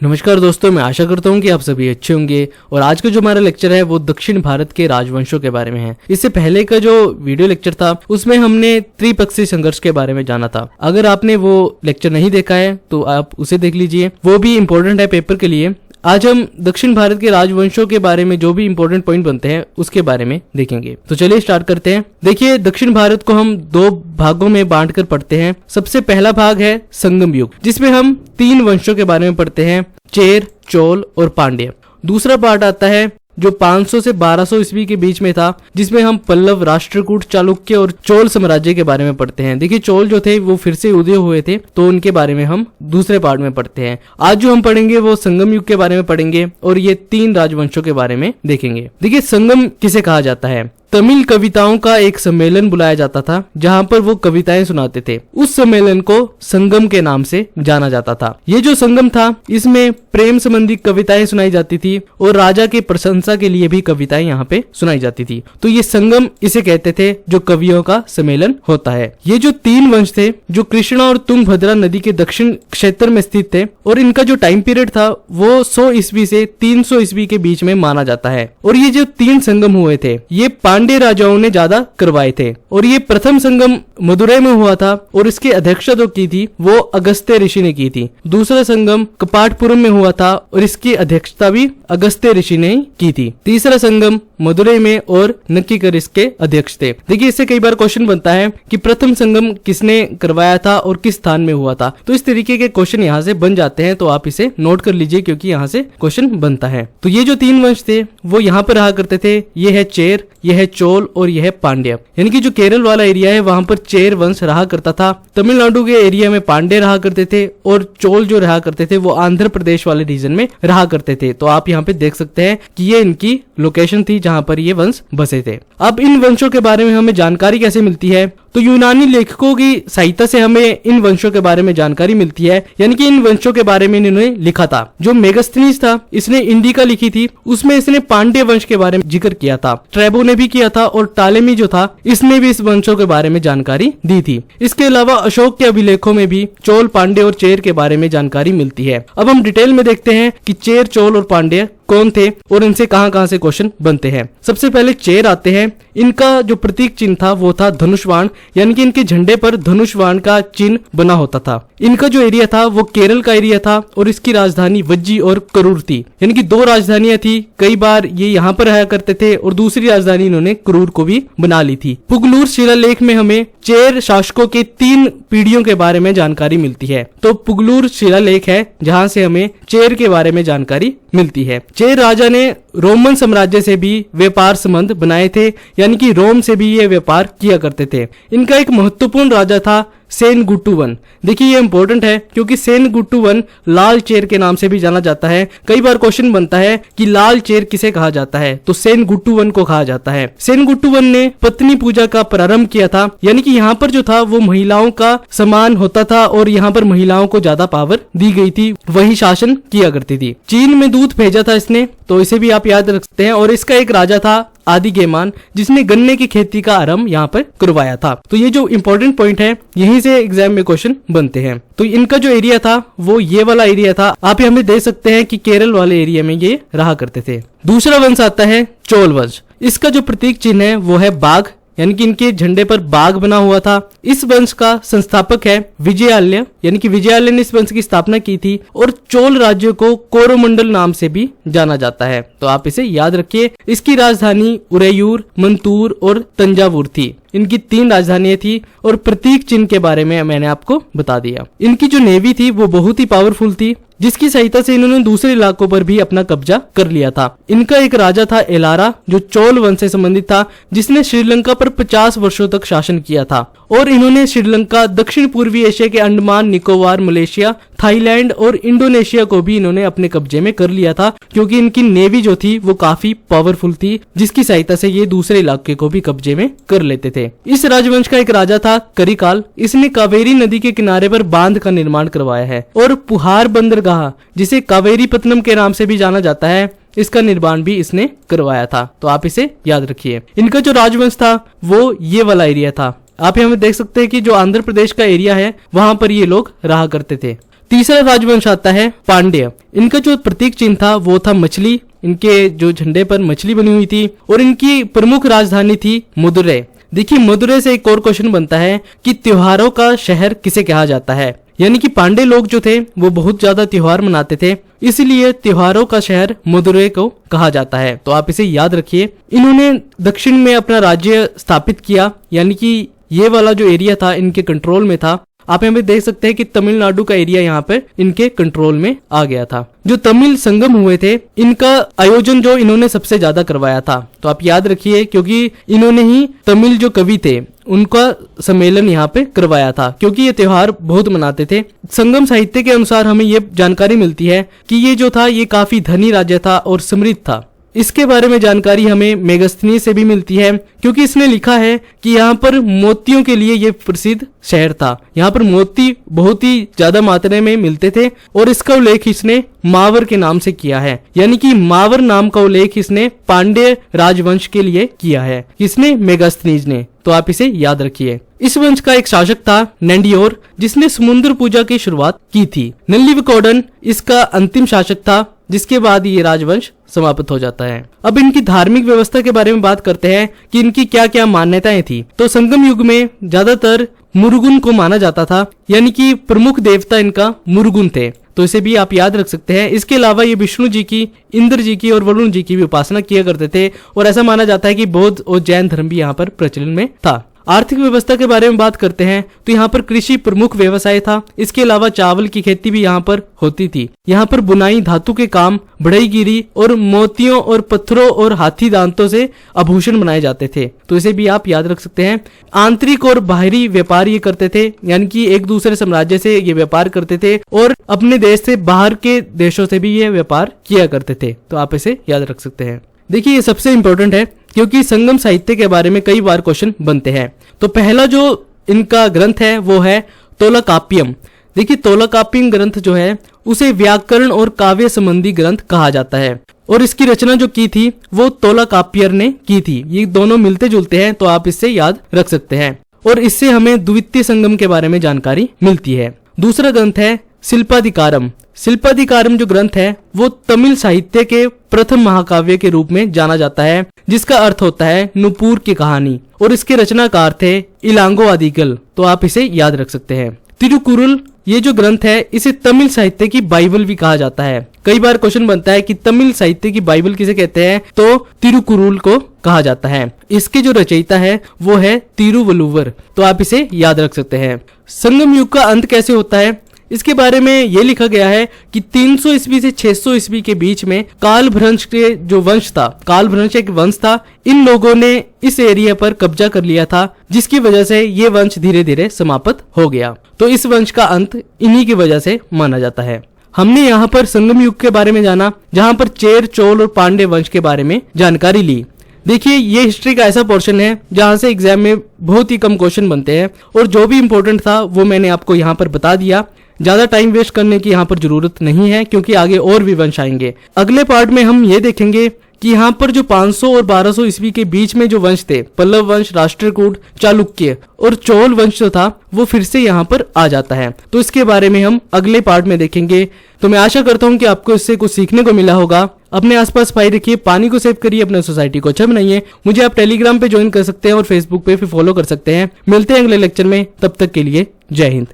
नमस्कार दोस्तों, मैं आशा करता हूँ कि आप सभी अच्छे होंगे। और आज का जो हमारा लेक्चर है वो दक्षिण भारत के राजवंशों के बारे में है। इससे पहले का जो वीडियो लेक्चर था उसमें हमने त्रिपक्षीय संघर्ष के बारे में जाना था। अगर आपने वो लेक्चर नहीं देखा है तो आप उसे देख लीजिए, वो भी इम्पोर्टेंट है पेपर के लिए। आज हम दक्षिण भारत के राजवंशों के बारे में जो भी इंपॉर्टेंट पॉइंट बनते हैं उसके बारे में देखेंगे। तो चलिए स्टार्ट करते हैं। देखिए, दक्षिण भारत को हम दो भागों में बांटकर पढ़ते हैं। सबसे पहला भाग है संगम युग, जिसमें हम 3 वंशों के बारे में पढ़ते हैं, चेर, चोल और पांड्य। दूसरा पार्ट आता है जो 500 से 1200 ईस्वी के बीच में था, जिसमें हम पल्लव, राष्ट्रकूट, चालुक्य और चोल साम्राज्य के बारे में पढ़ते हैं। देखिए, चोल जो थे वो फिर से उदय हुए थे, तो उनके बारे में हम दूसरे पार्ट में पढ़ते हैं। आज जो हम पढ़ेंगे वो संगम युग के बारे में पढ़ेंगे और ये 3 राजवंशों के बारे में देखेंगे। देखिए, संगम किसे कहा जाता है? तमिल कविताओं का एक सम्मेलन बुलाया जाता था जहां पर वो कविताएं सुनाते थे। उस सम्मेलन को संगम के नाम से जाना जाता था। ये जो संगम था इसमें प्रेम संबंधी कविताएं सुनाई जाती थी और राजा की प्रशंसा के लिए भी कविताएं यहाँ पे सुनाई जाती थी। तो ये संगम इसे कहते थे जो कवियों का सम्मेलन होता है। ये जो 3 वंश थे जो कृष्णा और तुंगभद्रा नदी के दक्षिण क्षेत्र में स्थित थे और इनका जो टाइम पीरियड था वो 100 ईस्वी से 300 ईस्वी के बीच में माना जाता है। और ये जो 3 संगम हुए थे ये पांड्य राजाओं ने ज्यादा करवाए थे। और ये प्रथम संगम मदुरै में हुआ था और इसकी अध्यक्षता जो की थी वो अगस्त्य ऋषि ने की थी। दूसरा संगम कपाटपुरम में हुआ था और इसकी अध्यक्षता भी अगस्त्य ऋषि ने की थी। तीसरा संगम मदुरै में और नक्कीकर इसके अध्यक्ष थे। देखिए, इससे कई बार क्वेश्चन बनता है कि प्रथम संगम किसने करवाया था और किस स्थान में हुआ था। तो इस तरीके के क्वेश्चन यहाँ से बन जाते हैं, तो आप इसे नोट कर लीजिए क्योंकि यहाँ से क्वेश्चन बनता है। तो ये जो 3 वंश थे वो यहाँ पर रहा करते थे। ये है चेर, ये है चोल और यह है पांड्य। यानी कि जो केरल वाला एरिया है वहां पर चेर वंश रहा करता था। तमिलनाडु के एरिया में पांड्य रहा करते थे और चोल जो रहा करते थे वो आंध्र प्रदेश वाले रीजन में रहा करते थे। तो आप यहाँ पे देख सकते हैं कि ये इनकी लोकेशन थी जहां पर ये वंश बसे थे। अब इन वंशों के बारे में हमें जानकारी कैसे मिलती है? तो यूनानी लेखकों की सहायता से हमें इन वंशों के बारे में जानकारी मिलती है। यानी कि इन वंशों के बारे में इन्होंने लिखा था। जो मेगास्थनीज था इसने इंडिका लिखी थी, उसमें इसने पांड्य वंश के बारे में जिक्र किया था। ट्रेबो ने भी किया था और टालेमी जो था इसने भी इस वंशों के बारे में जानकारी दी थी। इसके अलावा अशोक के अभिलेखों में भी चोल, पांड्य और चेर के बारे में जानकारी मिलती है। अब हम डिटेल में देखते हैं कि चेर, चोल और पांड्य कौन थे और इनसे कहां से क्वेश्चन बनते हैं। सबसे पहले चेर आते हैं। इनका जो प्रतीक चिन्ह था वो था धनुष्वाण, यानी कि इनके झंडे पर धनुष्वाण का चिन्ह बना होता था। इनका जो एरिया था वो केरल का एरिया था और इसकी राजधानी वज्जी और करूर थी। यानी कि 2 राजधानियां थी। कई बार ये यहाँ पर रहा करते थे और दूसरी राजधानी इन्होंने करूर को भी बना ली थी। पुगलूर शिलालेख में हमें चेर शासकों के 3 पीढ़ियों के बारे में जानकारी मिलती है। तो पुगलूर शिलालेख है जहां से हमें चेर के बारे में जानकारी मिलती है। चेर राजा ने रोमन साम्राज्य से भी व्यापार संबंध बनाए थे, यानी कि रोम से भी ये व्यापार किया करते थे। इनका एक महत्वपूर्ण राजा था सेनगुट्टुवन। देखिए, ये इंपॉर्टेंट है क्योंकि सेनगुट्टुवन लाल चेर के नाम से भी जाना जाता है। कई बार क्वेश्चन बनता है कि लाल चेर किसे कहा जाता है, तो सेनगुट्टुवन को कहा जाता है। सेनगुट्टुवन ने पत्नी पूजा का प्रारंभ किया था। यानी कि यहाँ पर जो था वो महिलाओं का सम्मान होता था और यहाँ पर महिलाओं को ज्यादा पावर दी गई थी, वही शासन किया करती थी। चीन में दूध भेजा था इसने, तो इसे भी आप याद रख सकते हैं। और इसका एक राजा था आदिगेमान, जिसने गन्ने की खेती का आरंभ यहाँ पर करवाया था। तो ये जो इंपॉर्टेंट पॉइंट है यहीं से एग्जाम में क्वेश्चन बनते हैं। तो इनका जो एरिया था वो ये वाला एरिया था। आप यहाँ पे देख सकते हैं कि केरल वाले एरिया में ये रहा करते थे। दूसरा वंश आता है चोल वंश। इसका जो प्रतीक चिन्ह है वो है बाघ, यानी कि इनके झंडे पर बाघ बना हुआ था। इस वंश का संस्थापक है विजयालय, यानी कि विजयालय ने इस वंश की स्थापना की थी। और चोल राज्य को कोरोमंडल नाम से भी जाना जाता है, तो आप इसे याद रखिए। इसकी राजधानी उरैयूर, मंतूर और तंजावुर थी। इनकी 3 राजधानियां थी और प्रतीक चिन्ह के बारे में मैंने आपको बता दिया। इनकी जो नेवी थी वो बहुत ही पावरफुल थी, जिसकी सहायता से इन्होंने दूसरे इलाकों पर भी अपना कब्जा कर लिया था। इनका एक राजा था एलारा जो चोल वंश से संबंधित था, जिसने श्रीलंका पर 50 वर्षों तक शासन किया था। और इन्होंने श्रीलंका, दक्षिण पूर्वी एशिया के अंडमान निकोबार, मलेशिया, थाईलैंड और इंडोनेशिया को भी इन्होंने अपने कब्जे में कर लिया था, क्योंकि इनकी नेवी जो थी वो काफी पावरफुल थी, जिसकी सहायता से ये दूसरे इलाके को भी कब्जे में कर लेते थे। इस राजवंश का एक राजा था करिकाल। इसने कावेरी नदी के किनारे पर बांध का निर्माण करवाया है और पुहार बंदरगाह, जिसे कावेरी पत्तनम के नाम से भी जाना जाता है, इसका निर्माण भी इसने करवाया था। तो आप इसे याद रखिए। इनका जो राजवंश था वो ये वाला एरिया था। आप यहाँ देख सकते हैं कि जो आंध्र प्रदेश का एरिया है वहां पर ये लोग रहा करते थे। तीसरा राजवंश आता है पांड्य। इनका जो प्रतीक चिन्ह था वो था मछली, इनके जो झंडे पर मछली बनी हुई थी और इनकी प्रमुख राजधानी थी मदुरै। देखिए मदुरै से एक और क्वेश्चन बनता है कि त्योहारों का शहर किसे कहा जाता है, यानी कि पांडे लोग जो थे वो बहुत ज्यादा त्योहार मनाते थे, इसलिए त्योहारों का शहर मदुरै को कहा जाता है। तो आप इसे याद रखिए। इन्होंने दक्षिण में अपना राज्य स्थापित किया, यानी कि ये वाला जो एरिया था इनके कंट्रोल में था। आप यहाँ पे देख सकते हैं कि तमिलनाडु का एरिया यहाँ पे इनके कंट्रोल में आ गया था। जो तमिल संगम हुए थे इनका आयोजन जो इन्होंने सबसे ज्यादा करवाया था। तो आप याद रखिए क्योंकि इन्होंने ही तमिल जो कवि थे उनका सम्मेलन यहाँ पे करवाया था, क्योंकि ये त्योहार बहुत मनाते थे। संगम साहित्य के अनुसार हमें ये जानकारी मिलती है कि ये जो था ये काफी धनी राज्य था और समृद्ध था। इसके बारे में जानकारी हमें मेगस्थनीज से भी मिलती है, क्योंकि इसने लिखा है कि यहाँ पर मोतियों के लिए ये प्रसिद्ध शहर था। यहाँ पर मोती बहुत ही ज्यादा मात्रा में मिलते थे और इसका उल्लेख इसने मावर के नाम से किया है, यानी कि मावर नाम का उल्लेख इसने पांड्य राजवंश के लिए किया है, इसने मेगस्थनीज ने। तो आप इसे याद रखिए। इस वंश का एक शासक था नंदियोर, जिसने समुद्र पूजा की शुरुआत की थी। नल्लीविकोडन इसका अंतिम शासक था, जिसके बाद ये राजवंश समाप्त हो जाता है। अब इनकी धार्मिक व्यवस्था के बारे में बात करते हैं कि इनकी क्या क्या मान्यताएं थी। तो संगम युग में ज्यादातर मुरुगन को माना जाता था, यानी कि प्रमुख देवता इनका मुरुगन थे। तो इसे भी आप याद रख सकते हैं। इसके अलावा ये विष्णु जी की, इंद्र जी की और वरुण जी की भी उपासना किया करते थे और ऐसा माना जाता है कि बौद्ध और जैन धर्म भी यहाँ पर प्रचलन में था। आर्थिक व्यवस्था के बारे में बात करते हैं तो यहाँ पर कृषि प्रमुख व्यवसाय था। इसके अलावा चावल की खेती भी यहाँ पर होती थी। यहाँ पर बुनाई, धातु के काम, बढ़ईगिरी और मोतियों और पत्थरों और हाथी दांतों से आभूषण बनाए जाते थे। तो इसे भी आप याद रख सकते हैं। आंतरिक और बाहरी व्यापार ये करते थे, यानी कि एक दूसरे साम्राज्य से ये व्यापार करते थे और अपने देश से बाहर के देशों से भी ये व्यापार किया करते थे। तो आप इसे याद रख सकते हैं। देखिए ये सबसे इंपॉर्टेंट है, क्योंकि संगम साहित्य के बारे में कई बार क्वेश्चन बनते हैं। तो पहला जो इनका ग्रंथ है वो है तोलाकाप्पियम। देखिए तोलाकाप्पियम ग्रंथ जो है उसे व्याकरण और काव्य संबंधी ग्रंथ कहा जाता है और इसकी रचना जो की थी वो तोलाकाप्पियर ने की थी। ये दोनों मिलते जुलते हैं, तो आप इससे याद रख सकते हैं और इससे हमें द्वितीय संगम के बारे में जानकारी मिलती है। दूसरा ग्रंथ है शिल्पाधिकारम। शिल्पाधिकारम जो ग्रंथ है वो तमिल साहित्य के प्रथम महाकाव्य के रूप में जाना जाता है, जिसका अर्थ होता है नुपुर की कहानी, और इसके रचनाकार थे इलांगो आदिगल। तो आप इसे याद रख सकते हैं। तिरुकुरुल ये जो ग्रंथ है इसे तमिल साहित्य की बाइबल भी कहा जाता है। कई बार क्वेश्चन बनता है कि तमिल साहित्य की बाइबल किसे कहते हैं, तो तिरुकुरुल को कहा जाता है। इसके जो रचयिता है वो है तिरुवल्लुवर। तो आप इसे याद रख सकते हैं। संगम युग का अंत कैसे होता है इसके बारे में ये लिखा गया है कि 300 ईस्वी से 600 ईस्वी के बीच में कालभ्रंश के जो वंश था, कालभ्रंश एक वंश था, इन लोगों ने इस एरिया पर कब्जा कर लिया था, जिसकी वजह से ये वंश धीरे धीरे समाप्त हो गया। तो इस वंश का अंत इन्हीं की वजह से माना जाता है। हमने यहाँ पर संगम युग के बारे में जाना, जहाँ पर चेर, चोल और पांड्य वंश के बारे में जानकारी ली। देखिए ये हिस्ट्री का ऐसा पोर्शन है जहां से एग्जाम में बहुत ही कम क्वेश्चन बनते हैं और जो भी इंपॉर्टेंट था वो मैंने आपको यहाँ पर बता दिया। ज्यादा टाइम वेस्ट करने की यहाँ पर जरूरत नहीं है, क्योंकि आगे और भी वंश आएंगे। अगले पार्ट में हम ये देखेंगे कि यहाँ पर जो 500 और 1200 ईस्वी के बीच में जो वंश थे, पल्लव वंश, राष्ट्रकूट, चालुक्य और चोल वंश जो था वो फिर से यहाँ पर आ जाता है। तो इसके बारे में हम अगले पार्ट में देखेंगे। तो मैं आशा करता हूँ कि आपको इससे कुछ सीखने को मिला होगा। अपने आसपास सफाई रखिए, पानी को सेव करिए, अपने सोसाइटी को अच्छा बनाइए। मुझे आप टेलीग्राम पे ज्वाइन कर सकते हैं और फेसबुक पे भी फॉलो कर सकते हैं। मिलते हैं अगले लेक्चर में, तब तक के लिए जय हिंद।